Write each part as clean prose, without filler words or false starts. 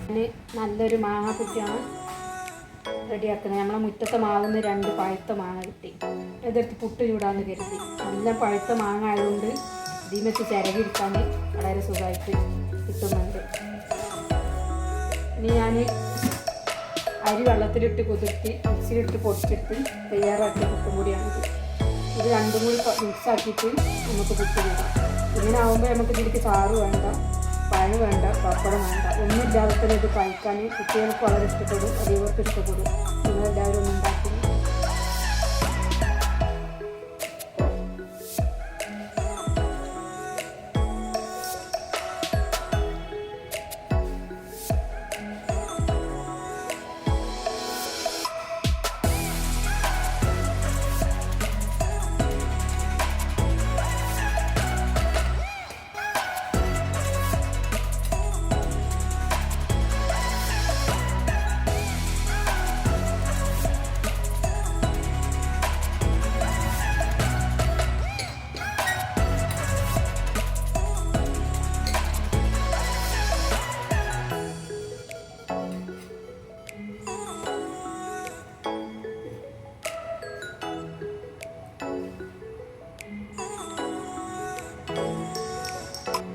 അതിന് നല്ലൊരു മാങ്ങ കുട്ടിയാണ് റെഡിയാക്കുന്നത്. നമ്മളെ മുറ്റത്തെ മാവുന്ന 2 പഴുത്ത മാങ്ങ കിട്ടി. ഇതെടുത്ത് പുട്ട് ചൂടാന്ന് കരുതി. നല്ല പഴുത്ത മാങ്ങ ആയതുകൊണ്ട് ഇതിൽ വെച്ച് ചിരകിയെടുക്കാൻ വളരെ സുഖമായിട്ട് കിട്ടുന്നുണ്ട്. ഇനി ഞാൻ അരി വെള്ളത്തിലിട്ട് കുതിർത്തി മിക്സിയിലിട്ട് പൊടിച്ചിട്ട് തയ്യാറാക്കിയ പുട്ടും കൂടിയാണിത്. ഇത് രണ്ടും കൂടി മിക്സാക്കിയിട്ട് നമുക്ക് പുട്ട് ചൂടാം. ഇങ്ങനെ ആകുമ്പോൾ നമുക്ക് ഇതിലേക്ക് ചാറ് വേണ്ട, പഴം വേണ്ട, പപ്പടം വേണ്ട, ഒന്നുമില്ലാതെ തന്നെ ഇത് കഴിക്കാൻ കുട്ടികൾക്ക് വളരെ ഇഷ്ടപ്പെടും, അതേവർക്ക് ഇഷ്ടപ്പെടും. നിങ്ങളെല്ലാവരും ഒന്നും ഉണ്ടാക്കും.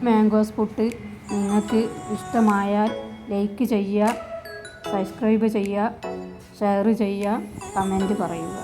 മാംഗോസ് പുട്ട് നിങ്ങൾക്ക് ഇഷ്ടമായാൽ ലൈക്ക് ചെയ്യുക, സബ്സ്ക്രൈബ് ചെയ്യുക, ഷെയർ ചെയ്യുക, കമൻറ്റ് പറയുക.